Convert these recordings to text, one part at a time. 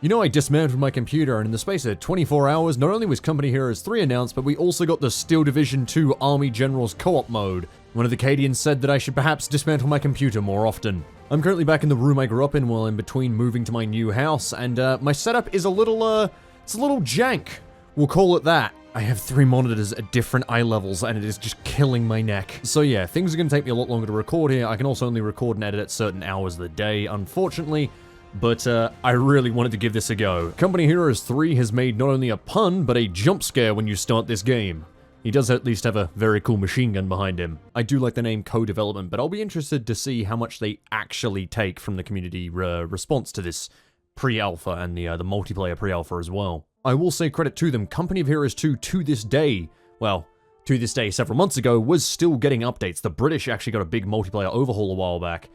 You know, I dismantled my computer, and in the space of 24 hours, not only was Company Heroes 3 announced, but we also got the Steel Division 2 Army Generals co-op mode. One of the Cadians said that I should perhaps dismantle my computer more often. I'm currently back in the room I grew up in while in between moving to my new house, and my setup is a little, it's a little jank. We'll call it that. I have 3 monitors at different eye levels, and it is just killing my neck. So yeah, things are going to take me a lot longer to record here. I can also only record and edit at certain hours of the day, unfortunately. But I really wanted to give this a go. Company Heroes 3 has made not only a pun, but a jump scare when you start this game. He does at least have a very cool machine gun behind him. I do like the name co-development, but I'll be interested to see how much they actually take from the community response to this pre-alpha and the multiplayer pre-alpha as well. I will say credit to them, Company of Heroes 2 to this day, well, to this day several months ago, was still getting updates. The British actually got a big multiplayer overhaul a while back,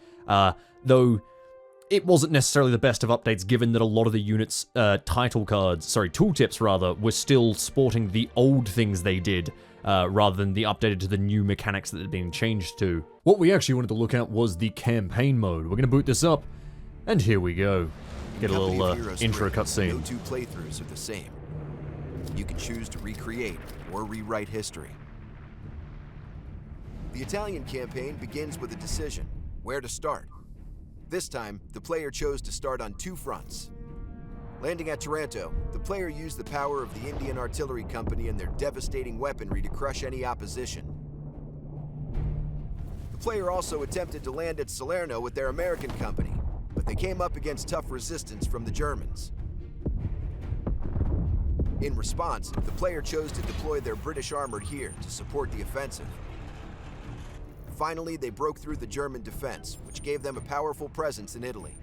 though it wasn't necessarily the best of updates given that a lot of the units' tooltips rather, were still sporting the old things they did, rather than the updated to the new mechanics that had been changed to. What we actually wanted to look at was the campaign mode. We're gonna boot this up, and here we go. Get a little intro cutscene. No two playthroughs are the same. You can choose to recreate or rewrite history. The Italian campaign begins with a decision: where to start. This time, the player chose to start on 2 fronts. Landing at Taranto, the player used the power of the Indian Artillery Company and their devastating weaponry to crush any opposition. The player also attempted to land at Salerno with their American company, but they came up against tough resistance from the Germans. In response, the player chose to deploy their British armor here to support the offensive. Finally, they broke through the German defense, which gave them a powerful presence in Italy.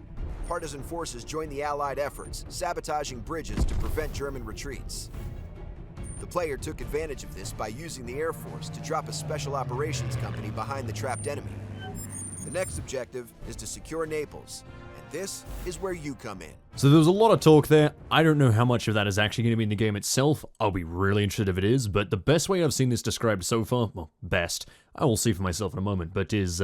Partisan forces joined the Allied efforts, sabotaging bridges to prevent German retreats. The player took advantage of this by using the Air Force to drop a special operations company behind the trapped enemy. The next objective is to secure Naples, and this is where you come in. So there was a lot of talk there. I don't know how much of that is actually going to be in the game itself. I'll be really interested if it is, but the best way I've seen this described so far, well, best, I will see for myself in a moment, but is,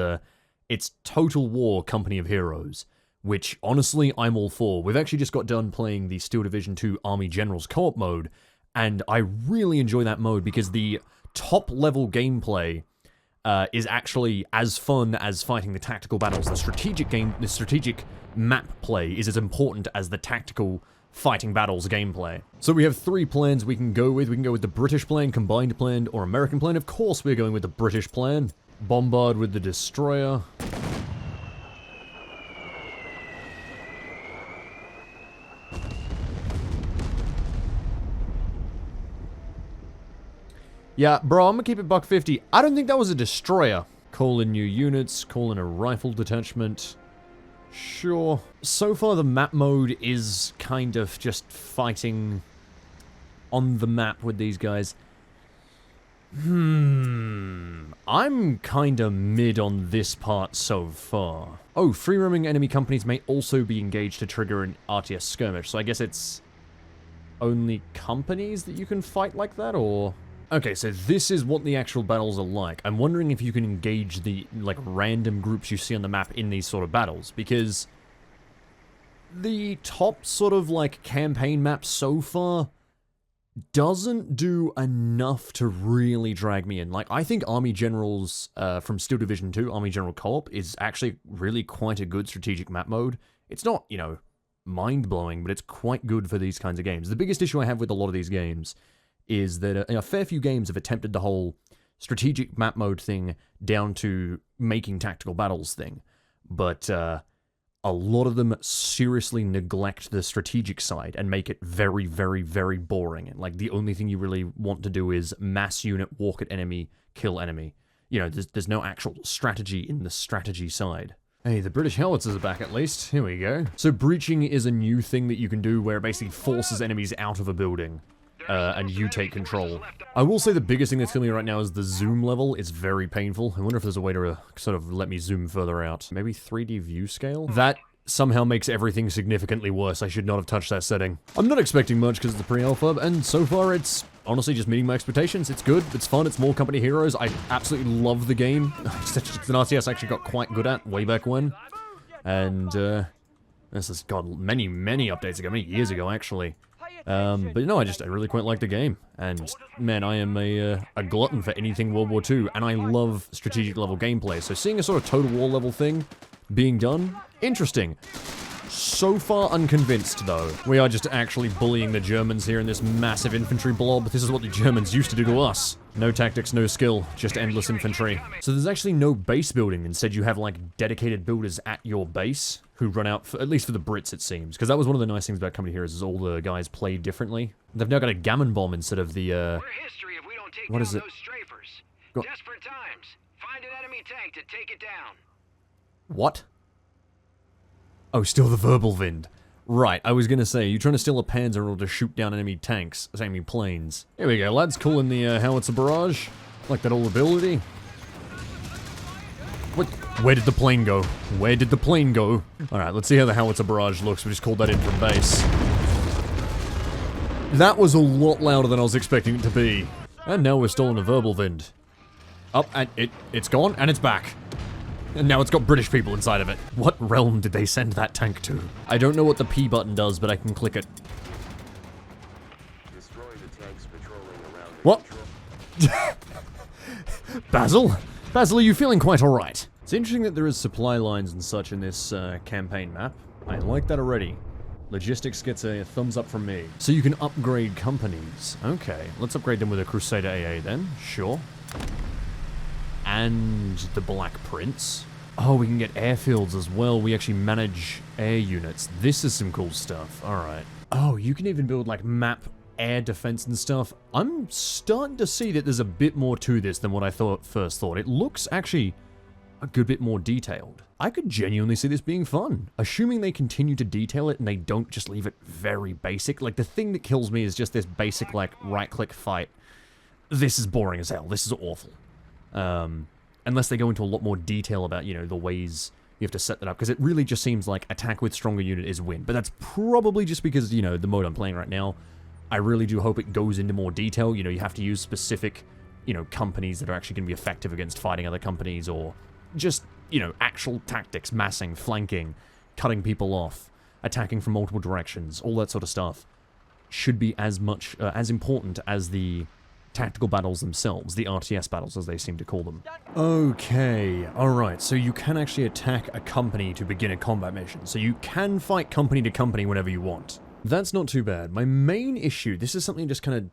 it's Total War Company of Heroes, which, honestly, I'm all for. We've actually just got done playing the Steel Division 2 Army Generals co-op mode, and I really enjoy that mode because the top-level gameplay is actually as fun as fighting the tactical battles. The strategic map play is as important as the tactical fighting battles gameplay. So we have 3 plans we can go with. We can go with the British plan, combined plan, or American plan. Of course we're going with the British plan. Bombard with the destroyer. Yeah, bro, I'm gonna keep it $150. I don't think that was a destroyer. Call in new units, call in a rifle detachment. Sure. So far, the map mode is kind of just fighting on the map with these guys. I'm kinda mid on this part so far. Oh, free-roaming enemy companies may also be engaged to trigger an RTS skirmish, so I guess it's only companies that you can fight like that, or... Okay, so this is what the actual battles are like. I'm wondering if you can engage the, like, random groups you see on the map in these sort of battles, because the top sort of, like, campaign map so far doesn't do enough to really drag me in. Like, I think Army Generals from Steel Division 2, Army General Co-op, is actually really quite a good strategic map mode. It's not, you know, mind-blowing, but it's quite good for these kinds of games. The biggest issue I have with a lot of these games is that a fair few games have attempted the whole strategic map mode thing down to making tactical battles thing, but a lot of them seriously neglect the strategic side and make it very, very, very boring. And like the only thing you really want to do is mass unit, walk at enemy, kill enemy. You know, there's no actual strategy in the strategy side. Hey, the British howitzers are back at least. Here we go. So breaching is a new thing that you can do where it basically forces enemies out of a building. And you take control. I will say the biggest thing that's killing me right now is the zoom level. It's very painful. I wonder if there's a way to sort of let me zoom further out. Maybe 3D view scale? That somehow makes everything significantly worse. I should not have touched that setting. I'm not expecting much because it's the pre-alpha, and so far it's honestly just meeting my expectations. It's good, it's fun, it's more Company Heroes. I absolutely love the game. It's an RTS I actually got quite good at way back when. And, This has got many, many updates ago, many years ago, actually. But no, I really quite like the game. And, man, I am a glutton for anything World War II, and I love strategic level gameplay. So seeing a sort of Total War level thing being done, interesting. So far unconvinced, though. We are just actually bullying the Germans here in this massive infantry blob. This is what the Germans used to do to us. No tactics, no skill, just endless infantry. So there's actually no base building. Instead, you have, like, dedicated builders at your base who run out, at least for the Brits, it seems. Because that was one of the nice things about coming here is all the guys play differently. They've now got a gammon bomb instead of the, We're history if we don't take what down is it? those strafers. Go Desperate times. Find an enemy tank to take it down. What? Oh, still the verbal Wind. Right, I was gonna say, you trying to steal a Panzer in order to shoot down enemy tanks, enemy planes. Here we go, lads, calling the howitzer barrage. Like that old ability. What? Where did the plane go? Where did the plane go? Alright, let's see how the howitzer barrage looks. We just called that in from base. That was a lot louder than I was expecting it to be. And now we're still in a verbal Wind. Oh, and it's gone, and it's back. And now it's got British people inside of it. What realm did they send that tank to? I don't know what the P button does, but I can click it. Destroy the tanks patrolling around the What? control. Basil? Basil, are you feeling quite alright? It's interesting that there is supply lines and such in this campaign map. I like that already. Logistics gets a thumbs up from me. So you can upgrade companies. Okay, let's upgrade them with a Crusader AA then. Sure. And the Black Prince. Oh, we can get airfields as well. We actually manage air units. This is some cool stuff. Alright. Oh, you can even build, like, map air defense and stuff. I'm starting to see that there's a bit more to this than what I first thought. It looks actually a good bit more detailed. I could genuinely see this being fun. Assuming they continue to detail it and they don't just leave it very basic. Like, the thing that kills me is just this basic, like, right-click fight. This is boring as hell. This is awful. Unless they go into a lot more detail about, you know, the ways you have to set that up, because it really just seems like attack with stronger unit is win, but that's probably just because, you know, the mode I'm playing right now. I really do hope it goes into more detail. You know, you have to use specific, you know, companies that are actually going to be effective against fighting other companies, or just, you know, actual tactics, massing, flanking, cutting people off, attacking from multiple directions, all that sort of stuff should be as much, as important as the tactical battles themselves, the RTS battles as they seem to call them. Okay, alright, so you can actually attack a company to begin a combat mission, so you can fight company to company whenever you want. That's not too bad. My main issue, this is something that just kind of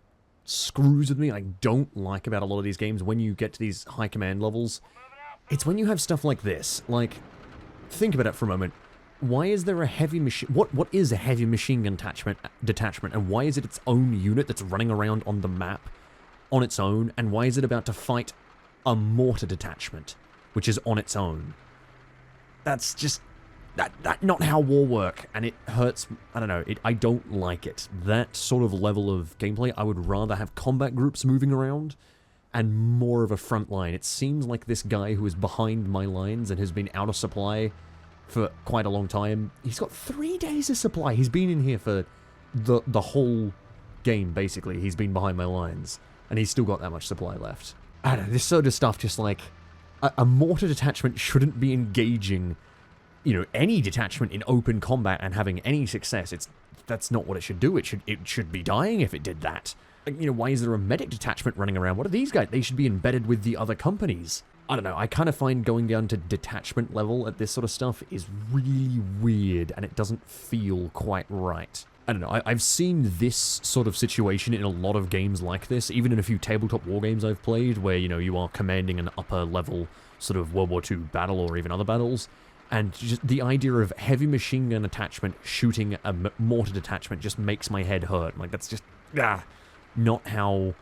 screws with me, I don't like about a lot of these games when you get to these high command levels, it's when you have stuff like this. Like, think about it for a moment. Why is there a heavy machine... What is a heavy machine gun detachment, and why is it its own unit that's running around on the map on its own, and why is it about to fight a mortar detachment, which is on its own? That's just... That not how war work, and it hurts... I don't know, I don't like it. That sort of level of gameplay, I would rather have combat groups moving around, and more of a front line. It seems like this guy who is behind my lines and has been out of supply for quite a long time, he's got 3 days of supply. He's been in here for the whole game, basically. He's been behind my lines. And he's still got that much supply left. I don't know, this sort of stuff just like... A mortar detachment shouldn't be engaging, you know, any detachment in open combat and having any success. That's not what it should do. It should be dying if it did that. Like, you know, why is there a medic detachment running around? What are these guys? They should be embedded with the other companies. I don't know, I kind of find going down to detachment level at this sort of stuff is really weird, and it doesn't feel quite right. I don't know, I've seen this sort of situation in a lot of games like this, even in a few tabletop war games I've played, where, you know, you are commanding an upper level sort of World War II battle or even other battles, and just the idea of heavy machine gun attachment shooting a mortar detachment just makes my head hurt. Like, that's just, not how...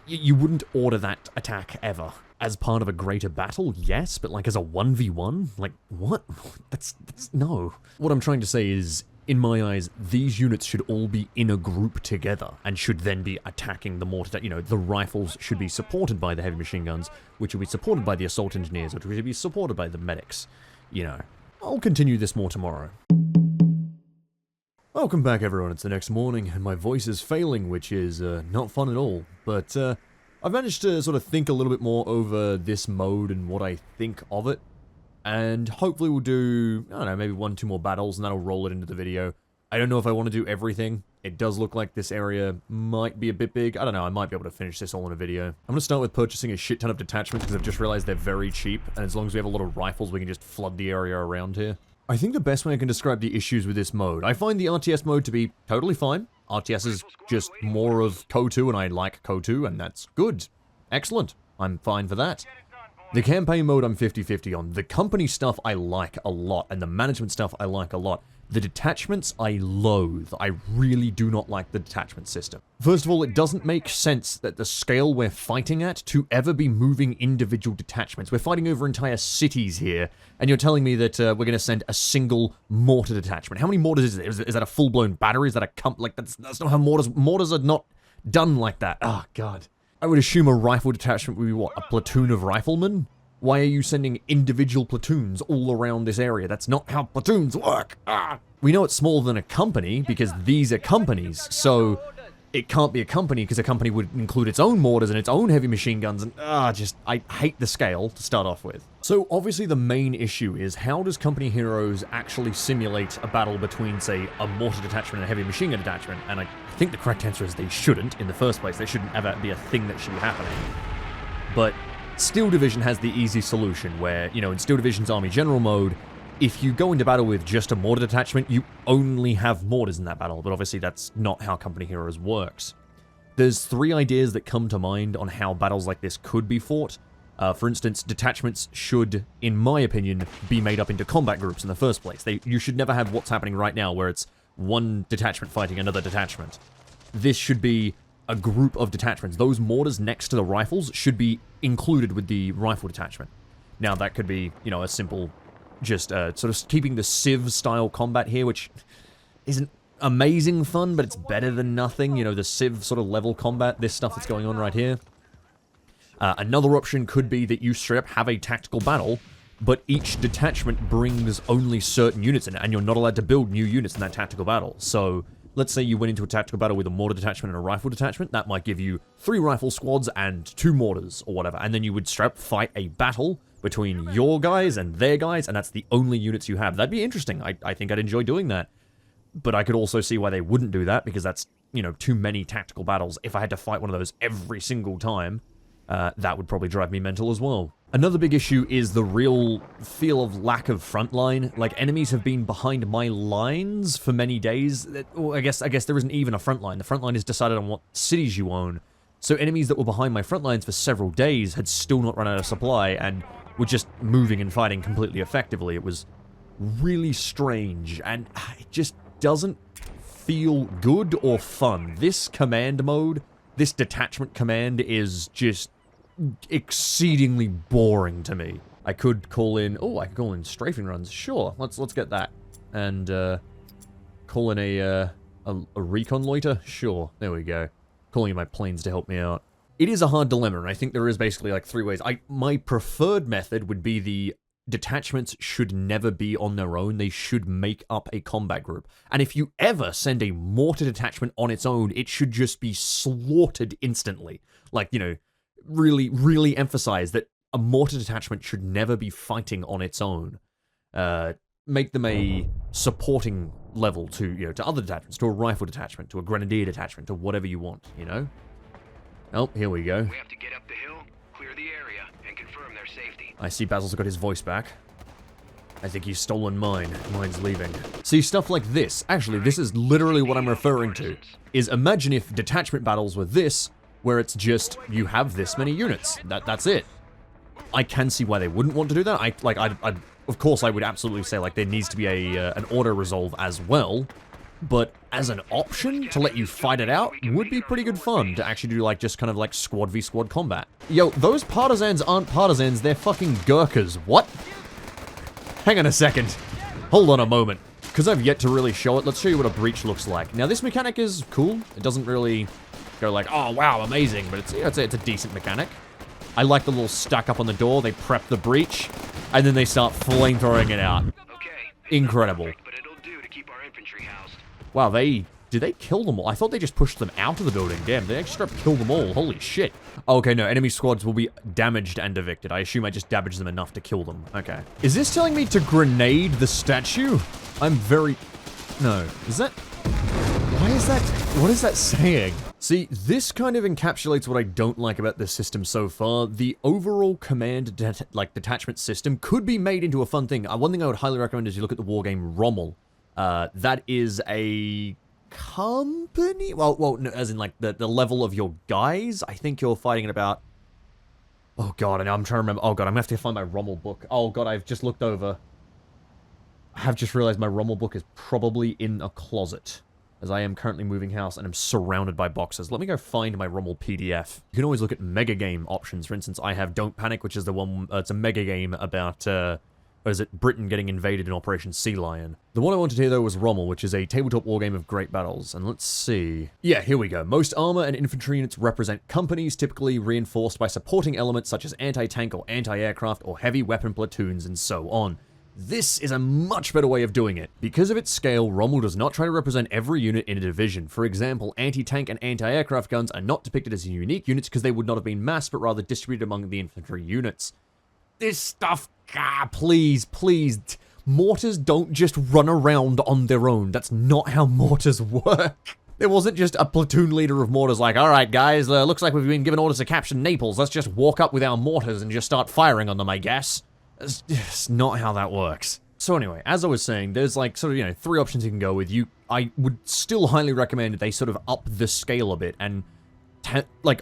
You wouldn't order that attack ever. As part of a greater battle, yes, but like as a 1v1? Like, what? That's no. What I'm trying to say is, in my eyes, these units should all be in a group together and should then be attacking the mortar. You know, the rifles should be supported by the heavy machine guns, which will be supported by the assault engineers, which will be supported by the medics. You know, I'll continue this more tomorrow. Welcome back, everyone. It's the next morning, and my voice is failing, which is not fun at all. But I've managed to sort of think a little bit more over this mode and what I think of it. and hopefully we'll do, I don't know, maybe 1-2 more battles, and that'll roll it into the video. I don't know if I want to do everything. It does look like this area might be a bit big. I don't know, I might be able to finish this all in a video. I'm going to start with purchasing a shit ton of detachments because I've just realized they're very cheap, and as long as we have a lot of rifles, we can just flood the area around here. I think the best way I can describe the issues with this mode, I find the RTS mode to be totally fine. RTS is just more of KO2, and I like KO2, and that's good. Excellent. I'm fine for that. The campaign mode I'm 50-50 on. The company stuff I like a lot, and the management stuff I like a lot. The detachments I loathe. I really do not like the detachment system. First of all, it doesn't make sense that the scale we're fighting at to ever be moving individual detachments. We're fighting over entire cities here, and you're telling me that we're going to send a single mortar detachment. How many mortars is it? Is that a full-blown battery? Is that a like that's not how mortars are not done like that. Oh, God. I would assume a rifle detachment would be, what, a platoon of riflemen? Why are you sending individual platoons all around this area? That's not how platoons work. Ah! We know it's smaller than a company because these are companies, so it can't be a company because a company would include its own mortars and its own heavy machine guns, and I hate the scale to start off with. So obviously the main issue is, how does Company Heroes actually simulate a battle between, say, a mortar detachment and a heavy machine gun detachment? And I think the correct answer is they shouldn't in the first place. They shouldn't ever be a thing that should be happening. But Steel Division has the easy solution where, you know, in Steel Division's Army General mode, if you go into battle with just a mortar detachment, you only have mortars in that battle, but obviously that's not how Company Heroes works. There's 3 ideas that come to mind on how battles like this could be fought. For instance, detachments should, in my opinion, be made up into combat groups in the first place. You should never have what's happening right now, where it's one detachment fighting another detachment. This should be a group of detachments. Those mortars next to the rifles should be included with the rifle detachment. Now, that could be, you know, a simple, just sort of keeping the Civ-style combat here, which isn't amazing fun, but it's better than nothing. You know, the Civ sort of level combat, this stuff that's going on right here. Another option could be that you straight up have a tactical battle, but each detachment brings only certain units in it, and you're not allowed to build new units in that tactical battle. So let's say you went into a tactical battle with a mortar detachment and a rifle detachment. That might give you 3 rifle squads and 2 mortars or whatever. And then you would straight up fight a battle between your guys and their guys, and that's the only units you have. That'd be interesting. I think I'd enjoy doing that. But I could also see why they wouldn't do that, because that's, you know, too many tactical battles. If I had to fight one of those every single time, that would probably drive me mental as well. Another big issue is the real feel of lack of frontline. Like, enemies have been behind my lines for many days. Well, I guess there isn't even a frontline. The frontline is decided on what cities you own. So enemies that were behind my front lines for several days had still not run out of supply and were just moving and fighting completely effectively. It was really strange, and it just doesn't feel good or fun. This command mode, this detachment command, is just exceedingly boring to me. I could call in, I could call in strafing runs. Sure, let's get that. And call in a recon loiter. Sure, there we go. Calling in my planes to help me out. It is a hard dilemma, and I think there is basically like 3 ways. My preferred method would be the detachments should never be on their own. They should make up a combat group. And if you ever send a mortar detachment on its own, it should just be slaughtered instantly. Like, you know, really, really emphasize that a mortar detachment should never be fighting on its own. Make them a supporting level to, you know, to other detachments, to a rifle detachment, to a grenadier detachment, to whatever you want, you know? Oh, here we go. We have to get up the hill, clear the area, and confirm their safety. I see Basil's got his voice back. I think he's stolen mine. Mine's leaving. See, stuff like this. Actually, this is literally what I'm referring to. Is imagine if detachment battles were this, where it's just, you have this many units. That's it. I can see why they wouldn't want to do that. Of course, I would absolutely say, like, there needs to be an auto-resolve as well. But as an option to let you fight it out would be pretty good fun to actually do, like, just kind of like squad v squad combat. Yo, those partisans aren't partisans, they're fucking Gurkhas. What? Hang on a second. Hold on a moment. Because I've yet to really show it, let's show you what a breach looks like. Now, this mechanic is cool. It doesn't really go like, oh, wow, amazing. But it's a decent mechanic. I like the little stack up on the door. They prep the breach, and then they start flamethrowing it out. Okay. Incredible. But it'll do to keep our infantry housed. Wow, they did they kill them all? I thought they just pushed them out of the building. Damn, they actually straight up killed them all. Holy shit. Okay, no, enemy squads will be damaged and evicted. I assume I just damaged them enough to kill them. Okay. Is this telling me to grenade the statue? I'm very... No. Is that... Why is that... What is that saying? See, this kind of encapsulates what I don't like about this system so far. The overall command, detachment system could be made into a fun thing. One thing I would highly recommend is you look at the wargame Rommel. That is a company? Well, no, as in, like, the level of your guys. I think you're fighting at about... Oh, God, I'm trying to remember. Oh, God, I'm going to have to find my Rommel book. Oh, God, I've just looked over. I have just realized my Rommel book is probably in a closet, as I am currently moving house and I'm surrounded by boxes. Let me go find my Rommel PDF. You can always look at mega game options. For instance, I have Don't Panic, which is the one... it's a mega game about... or is it Britain getting invaded in Operation Sea Lion? The one I wanted here, though, was Rommel, which is a tabletop wargame of great battles. And let's see... Yeah, here we go. Most armor and infantry units represent companies typically reinforced by supporting elements such as anti-tank or anti-aircraft or heavy weapon platoons and so on. This is a much better way of doing it. Because of its scale, Rommel does not try to represent every unit in a division. For example, anti-tank and anti-aircraft guns are not depicted as unique units because they would not have been massed, but rather distributed among the infantry units. This stuff... please. Mortars don't just run around on their own. That's not how mortars work. There wasn't just a platoon leader of mortars like, alright guys, looks like we've been given orders to capture Naples. Let's just walk up with our mortars and just start firing on them, I guess. It's not how that works. So anyway, as I was saying, there's like sort of, 3 options you can go with. I would still highly recommend that they sort of up the scale a bit and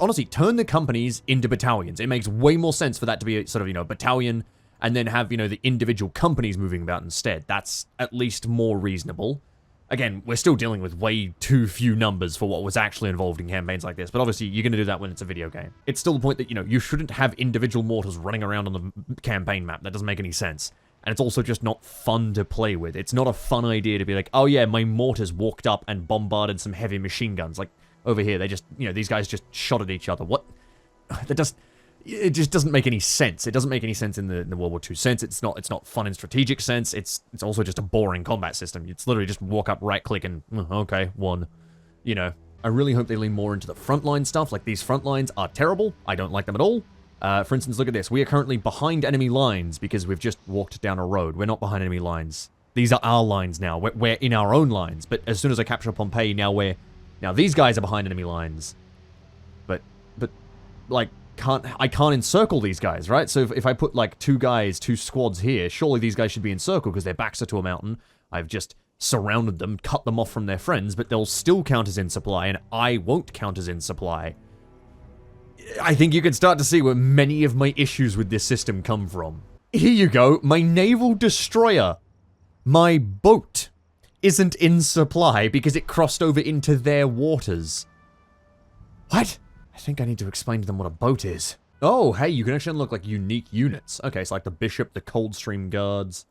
honestly, turn the companies into battalions. It makes way more sense for that to be a sort of, battalion, and then have, the individual companies moving about instead. That's at least more reasonable. Again, we're still dealing with way too few numbers for what was actually involved in campaigns like this, but obviously you're going to do that when it's a video game. It's still the point that, you shouldn't have individual mortars running around on the campaign map. That doesn't make any sense. And it's also just not fun to play with. It's not a fun idea to be like, oh yeah, my mortars walked up and bombarded some heavy machine guns. Like, over here, they just, these guys just shot at each other. What? It just doesn't make any sense. It doesn't make any sense in the World War II sense. It's not fun in strategic sense. It's also just a boring combat system. It's literally just walk up, right click, and okay, one. I really hope they lean more into the frontline stuff. Like, these front lines are terrible. I don't like them at all. For instance, look at this. We are currently behind enemy lines because we've just walked down a road. We're not behind enemy lines. These are our lines now. We're in our own lines. But as soon as I capture Pompeii, now these guys are behind enemy lines. But like, I can't encircle these guys, right? So if I put, like, 2 squads here, surely these guys should be encircled because their backs are to a mountain. I've just surrounded them, cut them off from their friends, but they'll still count as in supply, and I won't count as in supply. I think you can start to see where many of my issues with this system come from. Here you go, my naval destroyer. My boat isn't in supply because it crossed over into their waters. What? I think I need to explain to them what a boat is. Oh, hey, you can actually unlock, like, unique units. Okay, so like the Bishop, the Coldstream Guards,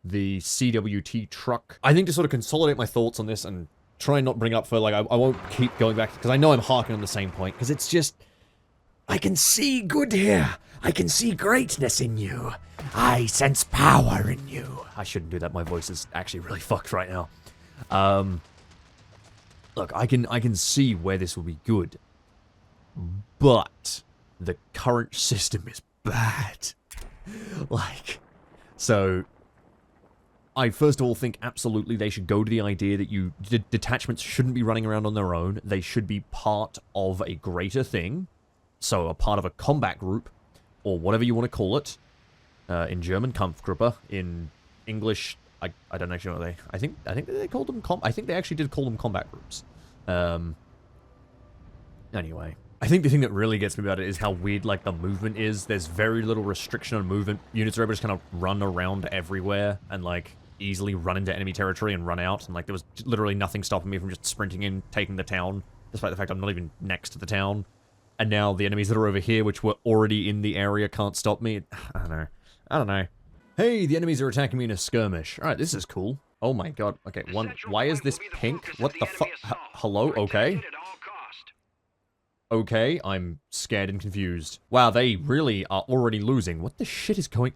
the CWT truck. I think to sort of consolidate my thoughts on this and try and not bring up for, like, I won't keep going back, because I know I'm harking on the same point, because it's just... I can see good here. I can see greatness in you. I sense power in you. I shouldn't do that. My voice is actually really fucked right now. Look, I can see where this will be good. But the current system is bad. Like, so I first of all think absolutely they should go to the idea that detachments shouldn't be running around on their own. They should be part of a greater thing. So a part of a combat group, or whatever you want to call it. In German, Kampfgruppe. In English, I don't actually know what I think they called them I think they actually did call them combat groups. Anyway. I think the thing that really gets me about it is how weird, like, the movement is. There's very little restriction on movement. Units are able to just kind of run around everywhere and, like, easily run into enemy territory and run out. And, like, there was literally nothing stopping me from just sprinting in, taking the town, despite the fact I'm not even next to the town. And now the enemies that are over here, which were already in the area, can't stop me. I don't know. Hey, the enemies are attacking me in a skirmish. Alright, this is cool. Oh my god. Okay, why is this pink? What the fuck? Hello? Okay. Okay, I'm scared and confused. Wow, they really are already losing. What the shit is going...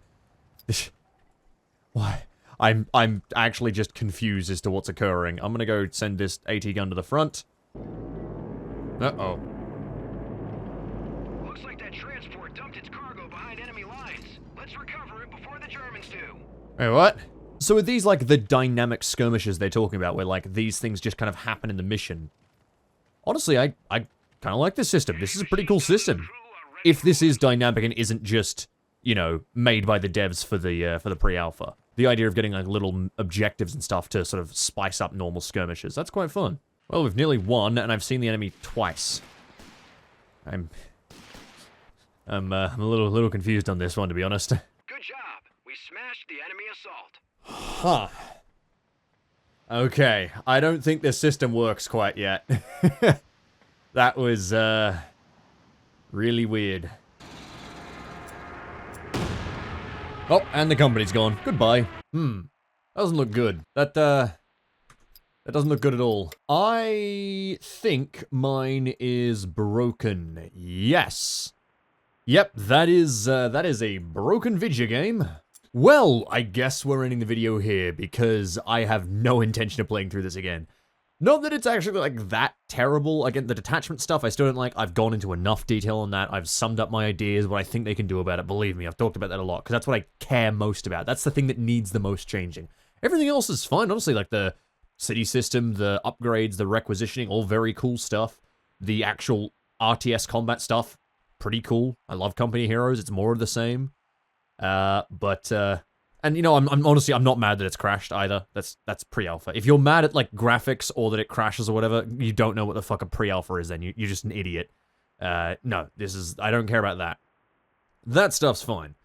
Why? I'm actually just confused as to what's occurring. I'm gonna go send this AT gun to the front. Uh-oh. Looks like that transport dumped its cargo behind enemy lines. Let's recover it before the Germans do. Wait, what? So are these, like, the dynamic skirmishes they're talking about, where, like, these things just kind of happen in the mission? Honestly, I kind of like this system. This is a pretty cool system. If this is dynamic and isn't just, you know, made by the devs for the pre-alpha. The idea of getting, like, little objectives and stuff to sort of spice up normal skirmishes. That's quite fun. Well, we've nearly won, and I've seen the enemy twice. I'm a little confused on this one, to be honest. Good job. We smashed the enemy assault. Huh. Okay, I don't think this system works quite yet. That was, really weird. Oh, and the company's gone. Goodbye. That doesn't look good. That doesn't look good at all. I think mine is broken. Yes. Yep, that is a broken video game. Well, I guess we're ending the video here because I have no intention of playing through this again. Not that it's actually, like, that terrible. Again, the detachment stuff I still don't like. I've gone into enough detail on that. I've summed up my ideas, what I think they can do about it. Believe me, I've talked about that a lot because that's what I care most about. That's the thing that needs the most changing. Everything else is fine, honestly, like the city system, the upgrades, the requisitioning, all very cool stuff. The actual RTS combat stuff, pretty cool. I love Company Heroes. It's more of the same. And you know, I'm honestly, I'm not mad that it's crashed either. That's pre-alpha. If you're mad at, like, graphics or that it crashes or whatever, you don't know what the fuck a pre-alpha is then. You're just an idiot. No, I don't care about that. That stuff's fine.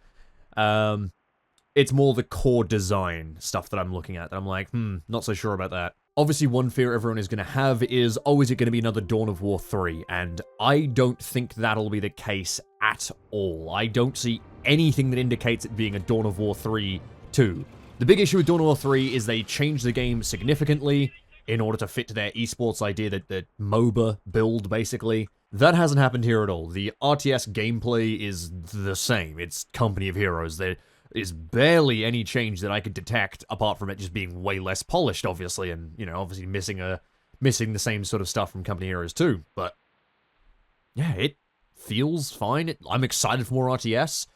It's more the core design stuff that I'm looking at that I'm like, not so sure about that. Obviously, one fear everyone is going to have is, oh, is it going to be another Dawn of War 3? And I don't think that'll be the case at all. I don't see anything that indicates it being a Dawn of War 3 2. The big issue with Dawn of War 3 is they changed the game significantly in order to fit to their esports idea, that the MOBA build, basically. That hasn't happened here at all. The RTS gameplay is the same. It's Company of Heroes. There is barely any change that I could detect, apart from it just being way less polished, obviously, and, you know, obviously missing the same sort of stuff from Company Heroes 2. But, yeah, it feels fine. I'm excited for more RTS.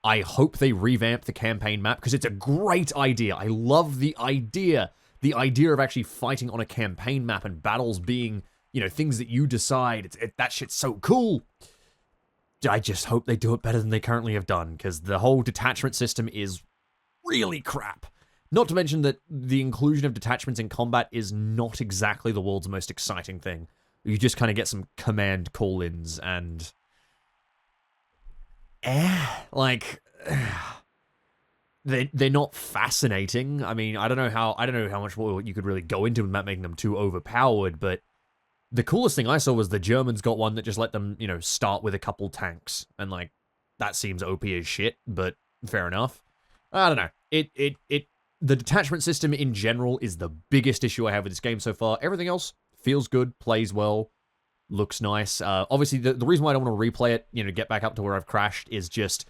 I hope they revamp the campaign map, because it's a great idea. I love the idea. The idea of actually fighting on a campaign map and battles being, you know, things that you decide. That shit's so cool. I just hope they do it better than they currently have done, because the whole detachment system is really crap. Not to mention that the inclusion of detachments in combat is not exactly the world's most exciting thing. You just kind of get some command call-ins and... they're not fascinating. I mean, I don't know how much more you could really go into without making them too overpowered, but the coolest thing I saw was the Germans got one that just let them, you know, start with a couple tanks, and, like, that seems OP as shit, but fair enough. I don't know. The detachment system in general is the biggest issue I have with this game so far. Everything else feels good, plays well, looks nice. Obviously, the reason why I don't want to replay it, you know, get back up to where I've crashed, is just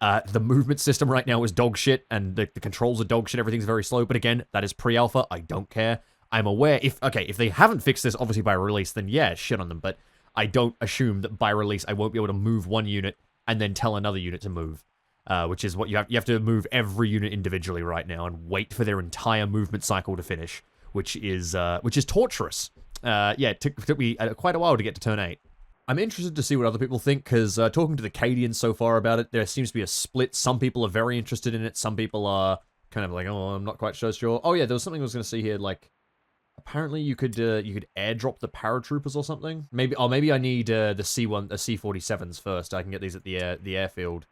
the movement system right now is dog shit, and the controls are dog shit. Everything's very slow, but again, that is pre-alpha. I don't care. I'm aware, if they haven't fixed this, obviously, by release, then yeah, shit on them, but I don't assume that by release I won't be able to move one unit and then tell another unit to move, which is what you have to move every unit individually right now and wait for their entire movement cycle to finish, which is torturous. Yeah, it took me quite a while to get to turn 8. I'm interested to see what other people think, because talking to the Cadians so far about it, there seems to be a split. Some people are very interested in it, some people are kind of like, oh, I'm not quite so sure. Oh yeah, there was something I was going to see here, like, apparently you could airdrop the paratroopers or something. Maybe I need the C-47s first. I can get these at the airfield.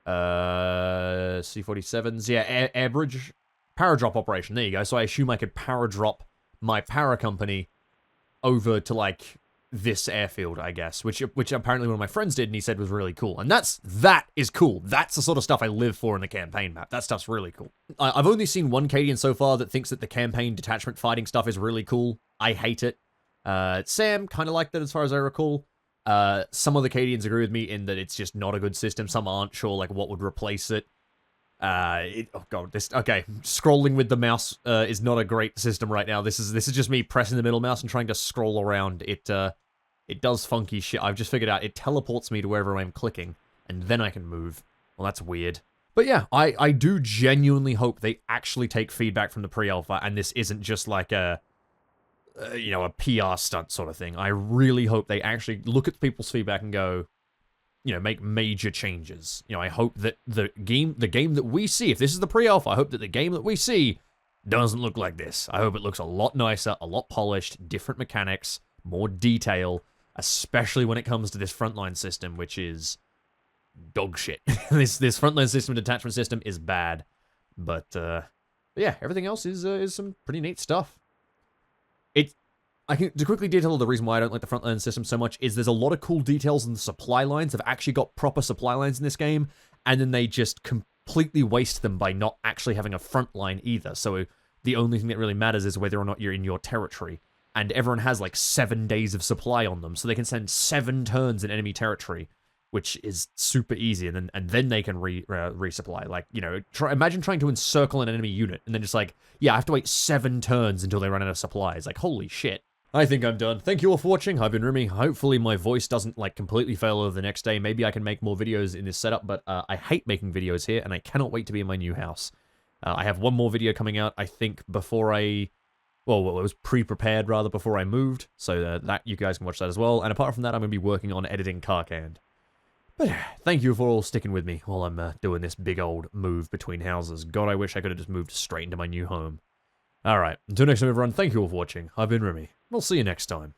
C-47s, yeah, air bridge paradrop operation. There you go. So I assume I could paradrop my para company over to, like, this airfield, I guess, which apparently one of my friends did, and he said was really cool. And that is cool. That's the sort of stuff I live for in the campaign map. That stuff's really cool. I've only seen one Cadian so far that thinks that the campaign detachment fighting stuff is really cool. I hate it. Sam kind of liked it as far as I recall. Some of the Cadians agree with me in that it's just not a good system. Some aren't sure, like, what would replace it. Oh god, okay. Scrolling with the mouse is not a great system right now. This is just me pressing the middle mouse and trying to scroll around. It does funky shit. I've just figured out it teleports me to wherever I'm clicking, and then I can move. Well, that's weird. But yeah, I do genuinely hope they actually take feedback from the pre-alpha, and this isn't just like a PR stunt sort of thing. I really hope they actually look at people's feedback and go, make major changes. I hope that the game that we see, if this is the pre-alpha, I hope that the game that we see doesn't look like this. I hope it looks a lot nicer, a lot polished, different mechanics, more detail, especially when it comes to this frontline system, which is dog shit. this frontline system, detachment system is bad. But yeah, everything else is some pretty neat stuff. I can to quickly detail the reason why I don't like the frontline system so much is there's a lot of cool details in the supply lines. They've actually got proper supply lines in this game, and then they just completely waste them by not actually having a front line either. So the only thing that really matters is whether or not you're in your territory. And everyone has like 7 days of supply on them, so they can send 7 turns in enemy territory, which is super easy, and then they can resupply. Like, imagine trying to encircle an enemy unit, and then just like, yeah, I have to wait 7 turns until they run out of supplies. Like, holy shit. I think I'm done. Thank you all for watching. I've been Rimmy. Hopefully my voice doesn't, like, completely fail over the next day. Maybe I can make more videos in this setup, but I hate making videos here, and I cannot wait to be in my new house. I have one more video coming out, I think, before I... Well, it was pre-prepared, rather, before I moved, so that you guys can watch that as well. And apart from that, I'm going to be working on editing Carcand. But thank you for all sticking with me while I'm doing this big old move between houses. God, I wish I could have just moved straight into my new home. Alright, until next time everyone, thank you all for watching. I've been Rimmy. We'll see you next time.